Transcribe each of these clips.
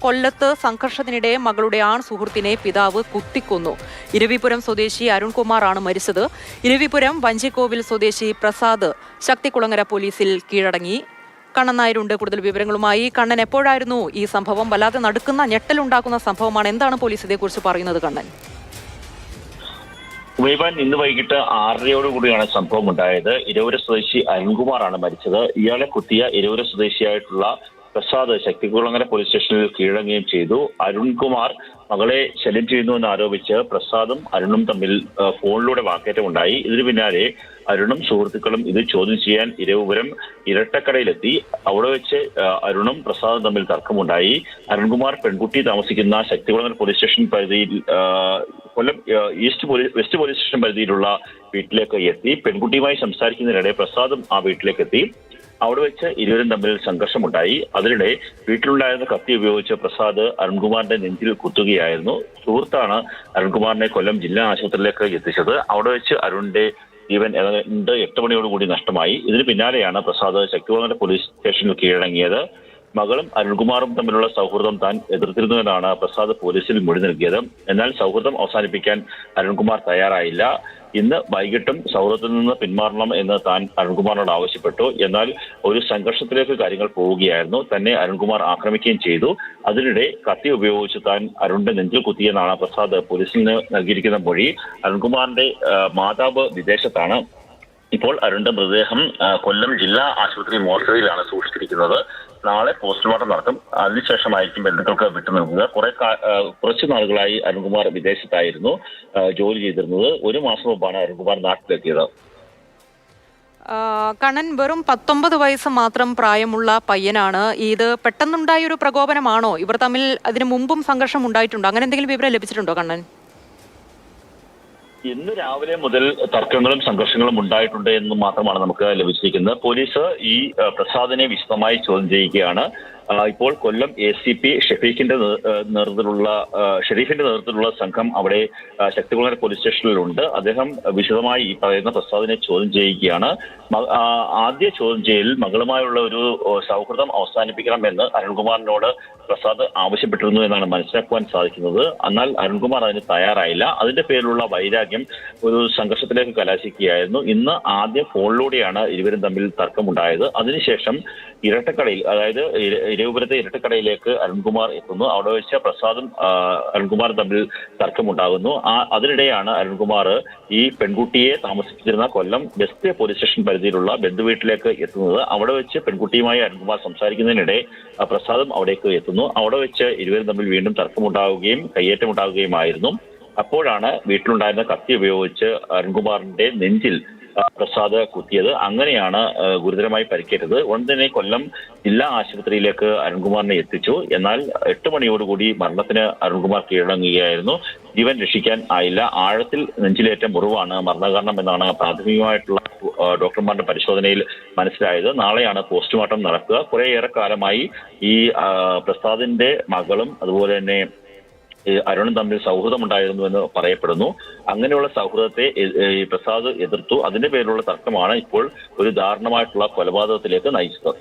കൊല്ലത്ത് സംഘർഷത്തിനിടെ മകളുടെ ആൺ സുഹൃത്തിനെ പിതാവ് കുത്തിക്കൊന്നു. ഇരവിപുരം സ്വദേശി അരുൺകുമാറാണ് മരിച്ചത്. ഇരവിപുരം വഞ്ചിക്കോവിൽ സ്വദേശി പ്രസാദ് ശക്തികുളങ്ങര പോലീസിൽ കീഴടങ്ങി. കണ്ണൻ നായരുണ്ട് കൂടുതൽ വിവരങ്ങളുമായി. കണ്ണൻ, എപ്പോഴായിരുന്നു ഈ സംഭവം? വല്ലാതെ നടുക്കുന്ന ഞെട്ടലുണ്ടാക്കുന്ന സംഭവമാണ്. എന്താണ് പോലീസ് ഇതേക്കുറിച്ച് പറയുന്നത് കണ്ണൻ? ഉമൈബാൻ, ഇന്ന് വൈകിട്ട് 6:30 സംഭവം ഉണ്ടായത്. ഇരവൂർ സ്വദേശി അരുൺകുമാറാണ് മരിച്ചത്. ഇയാളെ കുത്തിയ ഇരവൂർ സ്വദേശിയായിട്ടുള്ള പ്രസാദ് ശക്തികുളങ്ങര പോലീസ് സ്റ്റേഷനിൽ കീഴടങ്ങുകയും ചെയ്തു. അരുൺകുമാർ മകളെ ശല്യം ചെയ്യുന്നുവെന്ന് ആരോപിച്ച് പ്രസാദും അരുണും തമ്മിൽ ഫോണിലൂടെ വാക്കേറ്റമുണ്ടായി. ഇതിനു പിന്നാലെ അരുണും സുഹൃത്തുക്കളും ഇത് ചോദ്യം ചെയ്യാൻ ഇരവിപുരം ഇരട്ടക്കടയിലെത്തി. അവിടെ വെച്ച് അരുണും പ്രസാദും തമ്മിൽ തർക്കമുണ്ടായി. അരുൺകുമാർ പെൺകുട്ടി താമസിക്കുന്ന ശക്തികുളങ്ങര പോലീസ് സ്റ്റേഷൻ പരിധിയിൽ കൊല്ലം വെസ്റ്റ് പോലീസ് സ്റ്റേഷൻ പരിധിയിലുള്ള വീട്ടിലേക്ക് എത്തി. പെൺകുട്ടിയുമായി സംസാരിക്കുന്നതിനിടെ പ്രസാദും ആ വീട്ടിലേക്ക് എത്തി. അവിടെ വെച്ച് ഇരുവരും തമ്മിൽ സംഘർഷമുണ്ടായി. അതിനിടെ വീട്ടിലുണ്ടായിരുന്ന കത്തി ഉപയോഗിച്ച് പ്രസാദ് അരുൺകുമാറിന്റെ നെഞ്ചിൽ കുത്തുകയായിരുന്നു. സുഹൃത്താണ് അരുൺകുമാറിനെ കൊല്ലം ജില്ലാ ആശുപത്രിയിലേക്ക് എത്തിച്ചത്. അവിടെ വെച്ച് അരുണിന്റെ ജീവൻ 8 മണിയോടുകൂടി നഷ്ടമായി. ഇതിന് പിന്നാലെയാണ് പ്രസാദ് ശക്തികുളങ്ങര പോലീസ് സ്റ്റേഷനിൽ കീഴടങ്ങിയത്. മകളും അരുൺകുമാറും തമ്മിലുള്ള സൗഹൃദം താൻ എതിർത്തിരുന്നുവെന്നാണ് പ്രസാദ് പോലീസിൽ മൊഴി നൽകിയത്. എന്നാൽ സൗഹൃദം അവസാനിപ്പിക്കാൻ അരുൺകുമാർ തയ്യാറായില്ല. ഇന്ന് വൈകിട്ടും സൗഹൃദത്തിൽ നിന്ന് പിന്മാറണം എന്ന് താൻ അരുൺകുമാറിനോട് ആവശ്യപ്പെട്ടു. എന്നാൽ ഒരു സംഘർഷത്തിലേക്ക് കാര്യങ്ങൾ പോവുകയായിരുന്നു. തന്നെ അരുൺകുമാർ ആക്രമിക്കുകയും ചെയ്തു. അതിനിടെ കത്തി ഉപയോഗിച്ച് താൻ അരുണിന്റെ നെഞ്ചിൽ കുത്തിയെന്നാണ് പ്രസാദ് പോലീസിന് നൽകിയിരിക്കുന്ന മൊഴി. അരുൺകുമാറിന്റെ മാതാവ് വിദേശത്താണ്. ഇപ്പോൾ അരുണിന്റെ മൃതദേഹം കൊല്ലം ജില്ലാ ആശുപത്രി മോർച്ചറിയിലാണ് സൂക്ഷിച്ചിരിക്കുന്നത്. നാളെ പോസ്റ്റ്മോർട്ടം നടത്തും. അതിനുശേഷമായിരിക്കും ബന്ധുക്കൾക്ക് വിട്ടു നൽകുക. കുറച്ചു നാളുകളായി അരുൺകുമാർ വിദേശത്തായിരുന്നു ജോലി ചെയ്തിരുന്നത്. 1 മാസം മുമ്പാണ് അരുൺകുമാർ നാട്ടിലെത്തിയത്. കണ്ണൻ, വെറും 19 വയസ്സ് മാത്രം പ്രായമുള്ള പയ്യനാണ്. ഇത് പെട്ടെന്നുണ്ടായ ഒരു പ്രകോപനമാണോ? ഇവർ തമ്മിൽ അതിനു മുമ്പും സംഘർഷം ഉണ്ടായിട്ടുണ്ടോ? അങ്ങനെ എന്തെങ്കിലും വിവരം ലഭിച്ചിട്ടുണ്ടോ കണ്ണൻ? ഇന്ന് രാവിലെ മുതൽ തർക്കങ്ങളും സംഘർഷങ്ങളും ഉണ്ടായിട്ടുണ്ട് എന്ന് മാത്രമാണ് നമുക്ക് ലഭിച്ചിരിക്കുന്നത്. പോലീസ് ഈ പ്രസാദിനെ വിശദമായി ചോദ്യം ചെയ്യുകയാണ്. ഇപ്പോൾ കൊല്ലം ACP ഷെരീഫിന്റെ നേതൃത്വത്തിലുള്ള സംഘം അവിടെ ശക്തികുളങ്ങര പോലീസ് സ്റ്റേഷനിലുണ്ട്. അദ്ദേഹം വിശദമായി ഈ പറയുന്ന പ്രസാദിനെ ചോദ്യം ചെയ്യുകയാണ്. ആദ്യ ചോദ്യം ചെയ്യൽ മകളുമായുള്ള ഒരു സൗഹൃദം അവസാനിപ്പിക്കണമെന്ന് അരുൺകുമാറിനോട് പ്രസാദ് ആവശ്യപ്പെട്ടിരുന്നു എന്നാണ് മനസ്സിലാക്കുവാൻ സാധിക്കുന്നത്. എന്നാൽ അരുൺകുമാർ അതിന് തയ്യാറായില്ല. അതിന്റെ പേരിലുള്ള വൈരാഗ്യം ഒരു സംഘർഷത്തിലേക്ക് കലാശിക്കുകയായിരുന്നു. ഇന്ന് ആദ്യം ഫോണിലൂടെയാണ് ഇരുവരും തമ്മിൽ തർക്കമുണ്ടായത്. അതിനുശേഷം ഇരട്ടക്കടയിൽ, അതായത് ഇരവിപുരത്തെ ഇരട്ടക്കടയിലേക്ക് അരുൺകുമാർ എത്തുന്നു. അവിടെ വെച്ച് പ്രസാദും അരുൺകുമാറും തമ്മിൽ തർക്കമുണ്ടാകുന്നു. അതിനിടെയാണ് അരുൺകുമാർ ഈ പെൺകുട്ടിയെ താമസിച്ചിരുന്ന കൊല്ലം വെസ്റ്റ് പോലീസ് സ്റ്റേഷൻ പരിധിയിലുള്ള ബന്ധുവീട്ടിലേക്ക് എത്തുന്നത്. അവിടെ വെച്ച് പെൺകുട്ടിയുമായി അരുൺകുമാർ സംസാരിക്കുന്നതിനിടെ പ്രസാദും അവിടേക്ക് എത്തുന്നു. അവിടെ വെച്ച് ഇരുവരും തമ്മിൽ വീണ്ടും തർക്കമുണ്ടാവുകയും കയ്യേറ്റമുണ്ടാവുകയുമായിരുന്നു. അപ്പോഴാണ് വീട്ടിലുണ്ടായിരുന്ന കത്തി ഉപയോഗിച്ച് അരുൺകുമാറിന്റെ നെഞ്ചിൽ പ്രസാദ് കുത്തിയത്. അങ്ങനെയാണ് ഗുരുതരമായി പരിക്കേറ്റത്. ഉടൻ തന്നെ കൊല്ലം ജില്ലാ ആശുപത്രിയിലേക്ക് അരുൺകുമാറിനെ എത്തിച്ചു. എന്നാൽ 8 മണിയോടുകൂടി മരണത്തിന് അരുൺകുമാർ കീഴടങ്ങുകയായിരുന്നു. ജീവൻ രക്ഷിക്കാൻ ആയില്ല. ആഴത്തിൽ നെഞ്ചിലേറ്റ മുറിവാണ് മരണകാരണം എന്നാണ് പ്രാഥമികമായിട്ടുള്ള ഡോക്ടർമാരുടെ പരിശോധനയിൽ മനസ്സിലായത്. നാളെയാണ് പോസ്റ്റ്മോർട്ടം നടക്കുക. കുറേയേറെ കാലമായി ഈ പ്രസാദിന്റെ മകളും അതുപോലെ തന്നെ അരുണും തമ്മിൽ സൗഹൃദമുണ്ടായിരുന്നു എന്ന് പറയപ്പെടുന്നു. അങ്ങനെയുള്ള സൗഹൃദത്തെ പ്രസാദ് എതിർത്തു. അതിന്റെ പേരിലുള്ള തർക്കമാണ് ഇപ്പോൾ ഒരു ദാരുണമായിട്ടുള്ള കൊലപാതകത്തിലേക്ക് നയിച്ചത്.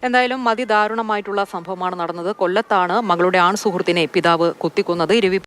എന്തായാലും അതിദാരുണമായിട്ടുള്ള സംഭവമാണ് നടന്നത്. കൊല്ലത്താണ് മകളുടെ ആൺ സുഹൃത്തിനെ പിതാവ് കുത്തിക്കൊന്നത്.